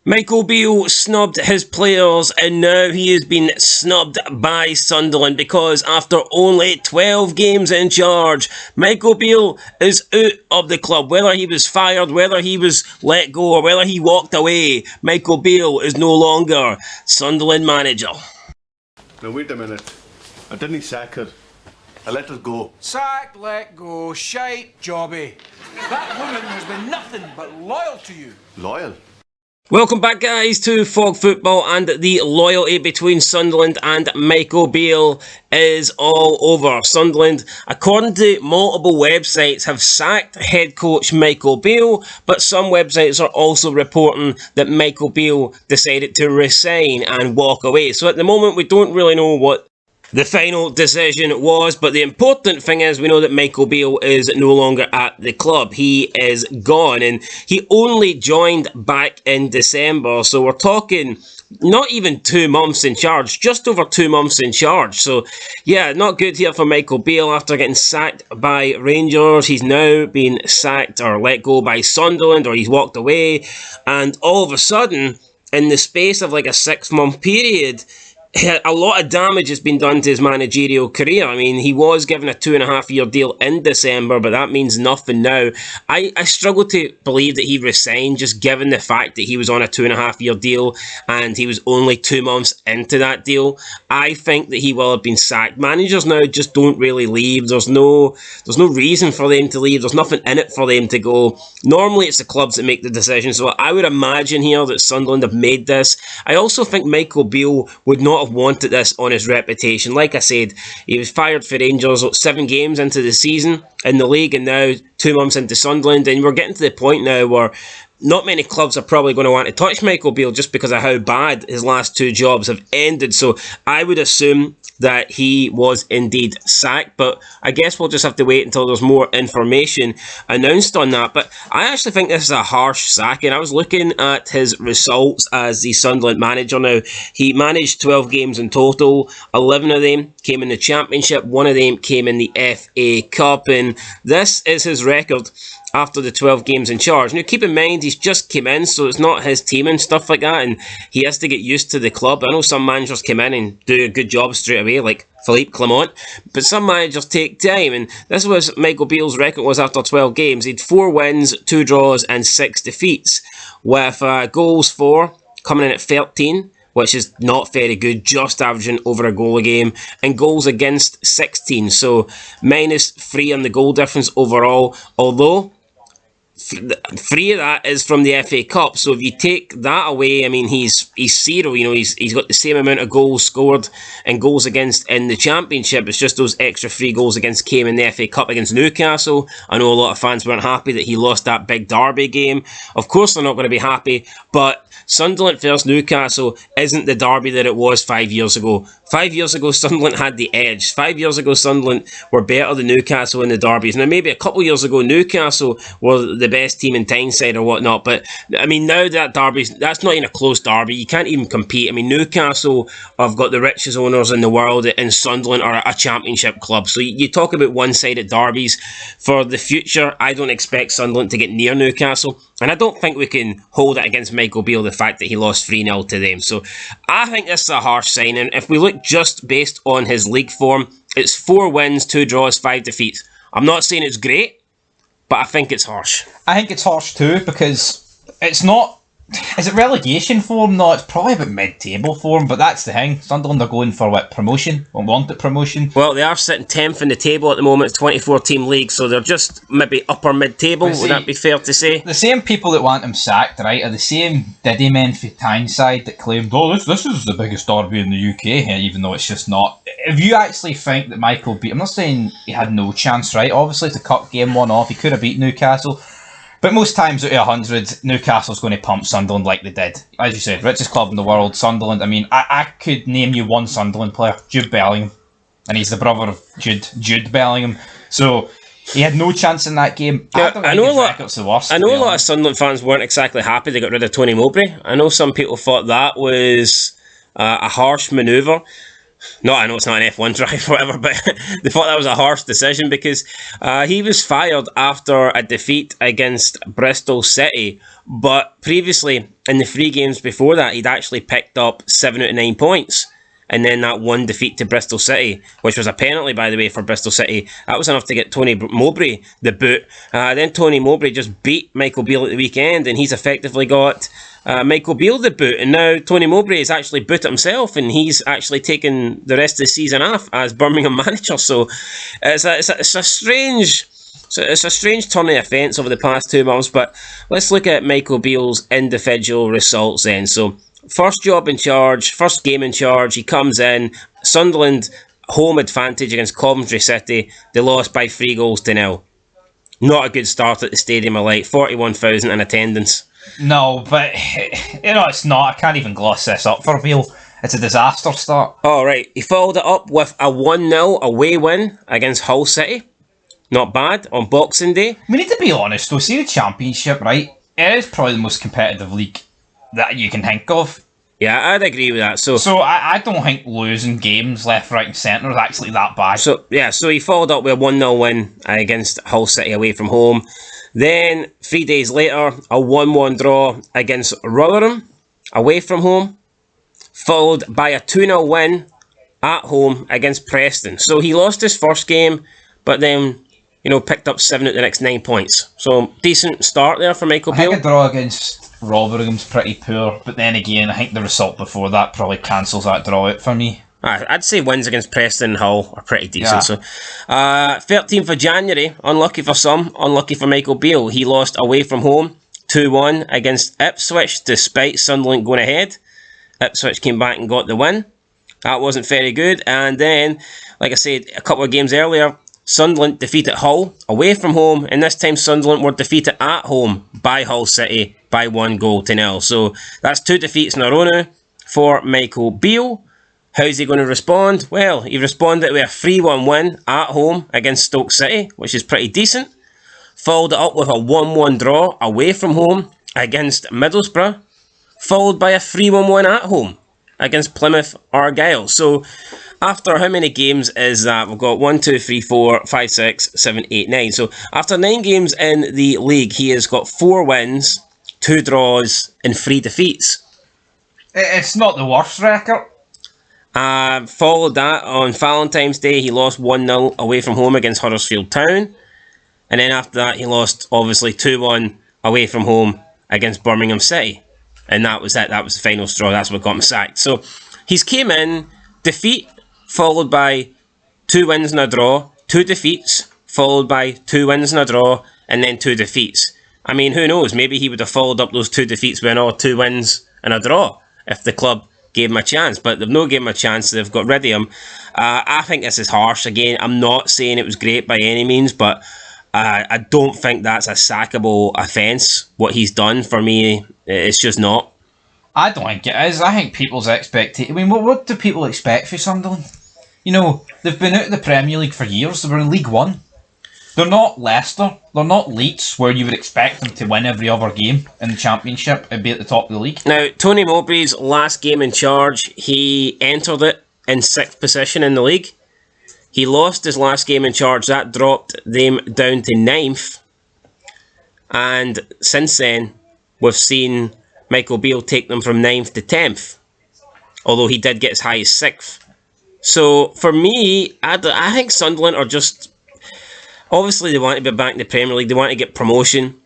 Michael Beale snubbed his players and now he has been snubbed by Sunderland because after only 12 games in charge, Michael Beale is out of the club. Whether he was fired, whether he was let go or whether he walked away, Michael Beale is no longer Sunderland manager. Now wait a minute. I didn't sack her. I let her go. Sack, let go, shite, jobby. That woman has been nothing but loyal to you. Loyal? Welcome back, guys, to Fog Football, and the loyalty between Sunderland and Michael Beale is all over. Sunderland, according to multiple websites, have sacked head coach Michael Beale, but some websites are also reporting that Michael Beale decided to resign and walk away. So at the moment, we don't really know what the final decision was, but the important thing is we know that Michael Beale is no longer at the club. He is gone, and he only joined back in December, so we're talking not even 2 months in charge, just over 2 months in charge. So yeah, not good here for Michael Beale after getting sacked by Rangers. He's now been sacked or let go by Sunderland, or he's walked away, and all of a sudden, in the space of like a 6-month period, a lot of damage has been done to his managerial career. I mean, he was given a 2.5-year deal in December, but that means nothing now. I struggle to believe that he resigned, just given the fact that he was on a 2.5-year deal and he was only 2 months into that deal. I think that he will have been sacked. Managers now just don't really leave. There's no reason for them to leave. There's nothing in it for them to go. Normally, it's the clubs that make the decision. So I would imagine here that Sunderland have made this. I also think Michael Beale would not have wanted this on his reputation. Like I said, he was fired for Rangers 7 games into the season in the league, and now 2 months into Sunderland, and we're getting to the point now where not many clubs are probably going to want to touch Michael Beale just because of how bad his last 2 jobs have ended. So I would assume that he was indeed sacked, but I guess we'll just have to wait until there's more information announced on that. But I actually think this is a harsh sacking. I was looking at his results as the Sunderland manager now. He managed 12 games in total. 11 of them came in the Championship. 1 of them came in the FA Cup, and this is his record after the 12 games in charge. Now, keep in mind, he's just came in, so it's not his team and stuff like that, and he has to get used to the club. I know some managers come in and do a good job straight away, like Philippe Clement, but some managers take time, and this was Michael Beale's record was after 12 games. He had 4 wins, 2 draws, and 6 defeats, with goals for coming in at 13, which is not very good, just averaging over a goal a game, and goals against 16, so -3 on the goal difference overall, although 3 of that is from the FA Cup. So if you take that away, I mean, he's 0. You know, he's got the same amount of goals scored and goals against in the Championship. It's just those extra 3 goals against came in the FA Cup against Newcastle. I know a lot of fans weren't happy that he lost that big derby game. Of course they're not going to be happy, but Sunderland versus Newcastle isn't the derby that it was 5 years ago. 5 years ago, Sunderland had the edge. 5 years ago, Sunderland were better than Newcastle in the derbies. Now, maybe a couple of years ago, Newcastle were the best team in Tyneside or whatnot. But, I mean, now that derby's, that's not even a close derby. You can't even compete. I mean, Newcastle have got the richest owners in the world, and Sunderland are a Championship club. So you talk about one-sided derbies. For the future, I don't expect Sunderland to get near Newcastle. And I don't think we can hold it against Michael Beale, the fact that he lost 3-0 to them. So I think this is a harsh signing. If we look just based on his league form, it's 4 wins, 2 draws, 5 defeats. I'm not saying it's great, but I think it's harsh. I think it's harsh too, because it's not... Is it relegation form? No, it's probably about mid-table form, but that's the thing. Sunderland are going for, what, promotion? Unwanted promotion? Well, they are sitting 10th in the table at the moment. It's 24-team league, so they're just maybe upper mid-table. Would that be fair to say? The same people that want him sacked, right, are the same Diddy men for Tyneside that claimed, oh, this is the biggest derby in the UK, even though it's just not. If you actually think that Michael Beale... I'm not saying he had no chance, right? Obviously, to cut game 1 off, he could have beat Newcastle. But most times out of 100, Newcastle's going to pump Sunderland like they did. As you said, richest club in the world, Sunderland. I mean, I could name you one Sunderland player, Jude Bellingham. And he's the brother of Jude Bellingham. So he had no chance in that game. Yeah, I know a lot of honest. Sunderland fans weren't exactly happy they got rid of Tony Mowbray. I know some people thought that was a harsh manoeuvre. No, I know it's not an F1 drive or whatever, but they thought that was a harsh decision because he was fired after a defeat against Bristol City. But previously, in the 3 games before that, he'd actually picked up 7 out of 9 points. And then that one defeat to Bristol City, which was a penalty, by the way, for Bristol City, that was enough to get Tony Mowbray the boot. Then Tony Mowbray just beat Michael Beale at the weekend, and he's effectively got Michael Beale the boot. And now Tony Mowbray has actually booted himself, and he's actually taken the rest of the season off as Birmingham manager. So it's a strange turn of events over the past 2 months. But let's look at Michael Beale's individual results then. So first game in charge, he comes in, Sunderland home advantage against Coventry City, they lost by 3-0. Not a good start at the stadium, I like, 41,000 in attendance. No, but, it's not. I can't even gloss this up for Beale. It's a disaster start. Alright, he followed it up with a 1-0 away win against Hull City. Not bad, on Boxing Day. We need to be honest, though, see the Championship, right? It is probably the most competitive league that you can think of. Yeah, I'd agree with that. So I don't think losing games left, right and centre is actually that bad. So he followed up with a 1-0 win against Hull City away from home. Then 3 days later, a 1-1 draw against Rotherham away from home, followed by a 2-0 win at home against Preston. So he lost his first game, but then picked up 7 out of the next 9 points. So decent start there for Michael Beale. I think a draw against Rotherham's pretty poor, but then again, I think the result before that probably cancels that draw out for me. I'd say wins against Preston and Hull are pretty decent. Yeah. So, 13th of January, unlucky for some, unlucky for Michael Beale. He lost away from home, 2-1 against Ipswich, despite Sunderland going ahead. Ipswich came back and got the win. That wasn't very good. And then, like I said, a couple of games earlier, Sunderland defeated Hull away from home, and this time Sunderland were defeated at home by Hull City by 1-0. So that's 2 defeats in a row now for Michael Beale. How's he going to respond? Well, he responded with a 3-1 win at home against Stoke City, which is pretty decent. Followed it up with a 1-1 draw away from home against Middlesbrough, followed by a 3-1 win at home against Plymouth Argyle. So after how many games is that? We've got 1, 2, 3, 4, 5, 6, 7, 8, 9. So after 9 games in the league, he has got 4 wins, 2 draws, and 3 defeats. It's not the worst record. Followed that on Valentine's Day, he lost 1-0 away from home against Huddersfield Town. And then after that, he lost, obviously, 2-1 away from home against Birmingham City. And that was it. That was the final straw. That's what got him sacked. So he's came in, defeat, followed by 2 wins and a draw, 2 defeats, followed by 2 wins and a draw, and then 2 defeats. I mean, who knows? Maybe he would have followed up those 2 defeats with another 2 wins and a draw if the club gave him a chance. But they've not given him a chance. They've got rid of him. I think this is harsh. Again, I'm not saying it was great by any means, but I don't think that's a sackable offence. What he's done, for me, it's just not. I don't think it is. I think people's expectation... I mean, what do people expect for Sunderland? They've been out of the Premier League for years. They were in League One. They're not Leicester. They're not Leeds, where you would expect them to win every other game in the Championship and be at the top of the league. Now, Tony Mowbray's last game in charge, he entered it in 6th position in the league. He lost his last game in charge. That dropped them down to 9th. And since then, we've seen Michael Beale take them from 9th to 10th. Although he did get as high as 6th. So, for me, I think Sunderland are just... Obviously, they want to be back in the Premier League. They want to get promotion.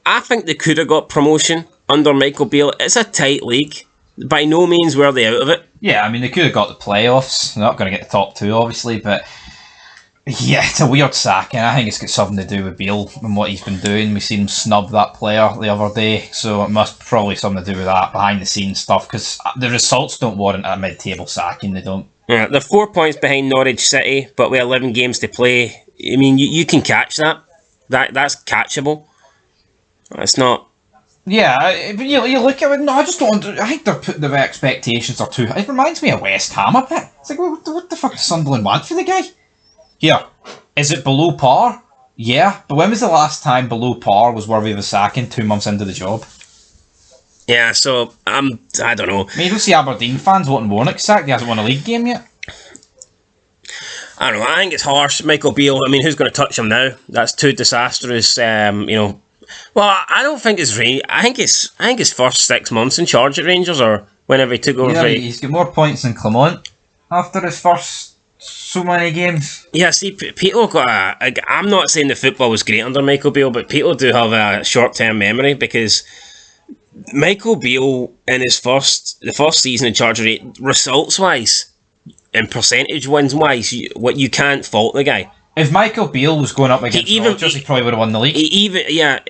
I think they could have got promotion under Michael Beale. It's a tight league. By no means were they out of it. Yeah, I mean, they could have got the playoffs. They're not going to get the top 2, obviously, but... Yeah, it's a weird sacking. I think it's got something to do with Beale and what he's been doing. We seen him snub that player the other day, so it must probably something to do with that behind-the-scenes stuff, because the results don't warrant a mid-table sacking, they don't. Yeah, they're 4 points behind Norwich City, but with 11 games to play... I mean, you can catch that. That's catchable. It's not... Yeah, but you look at it, no, I just don't... I think the expectations are too... It reminds me of West Ham a bit. It's like, what the fuck does Sunderland want for the guy? Here, is it below par? Yeah, but when was the last time below par was worthy of a sacking 2 months into the job? Yeah, so, I don't know. I mean, you don't see Aberdeen fans wanting Warnock sacked. He hasn't won a league game yet. I don't know. I think it's harsh. Michael Beale. I mean, who's going to touch him now? That's too disastrous. Well, I don't think it's really. I think his first 6 months in charge at Rangers, or whenever he took over. Yeah, he's got more points than Clement after his first so many games. Yeah, see, people got I'm not saying the football was great under Michael Beale, but people do have a short-term memory because Michael Beale in the first season in charge of results-wise and percentage wins-wise, you can't fault the guy. If Michael Beale was going up against Rodgers, he probably would have won the league. He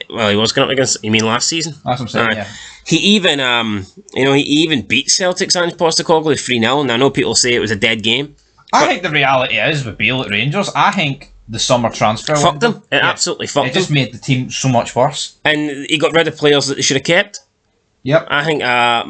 was going up against. You mean last season? That's what I'm saying. Yeah. He even beat Celtic's Ange Postecoglou 3-0, and I know people say it was a dead game. I think the reality is with Beale at Rangers, I think the summer transfer fucked him. It absolutely fucked him. It just made the team so much worse. And he got rid of players that they should have kept. Yep. I think I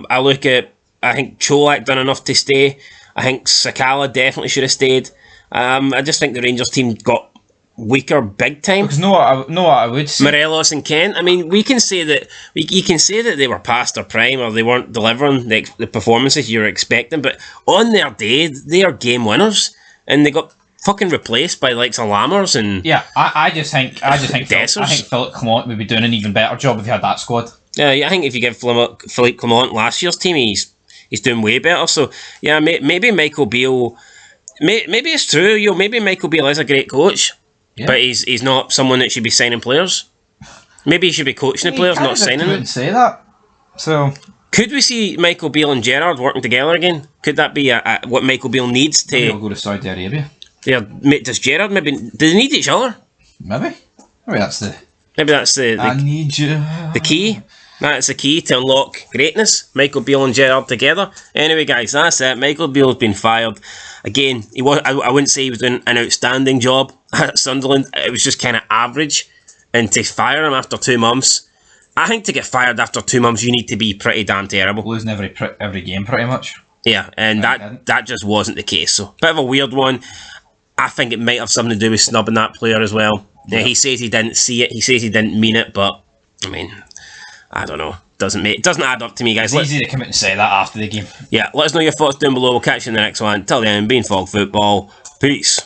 think Cholak done enough to stay. I think Sakala definitely should have stayed. I just think the Rangers team got weaker big time. Because know what I would say. Morelos and Kent. I mean, you can say that they were past their prime or they weren't delivering the performances you were expecting. But on their day, they are game winners, and they got fucking replaced by likes of Lammers and I just think Philippe Clement would be doing an even better job if he had that squad. Yeah, I think if you give Philippe Clement last year's team, he's doing way better. So yeah, maybe Michael Beale. Maybe it's true. Maybe Michael Beale is a great coach. Yeah. But he's not someone that should be signing players. Maybe he should be coaching the players, not signing them. I wouldn't say that. So could we see Michael Beale and Gerrard working together again? Could that be what Michael Beale needs to? Maybe he'll go to Saudi Arabia. Yeah, does Gerrard do they need each other? Maybe that's the. I need you. The key. That's the key to unlock greatness. Michael Beale and Gerrard together. Anyway, guys, that's it. Michael Beale's been fired. Again, I wouldn't say he was doing an outstanding job at Sunderland. It was just kind of average. And to fire him after 2 months, I think to get fired after 2 months, you need to be pretty damn terrible. Losing every game, pretty much. Yeah, and that just wasn't the case. So, bit of a weird one. I think it might have something to do with snubbing that player as well. Yeah, he says he didn't see it. He says he didn't mean it, but I mean, I don't know. It doesn't add up to me, guys. It's easy to come out and say that after the game. Yeah, let us know your thoughts down below. We'll catch you in the next one. Till then, being Fog Football. Peace.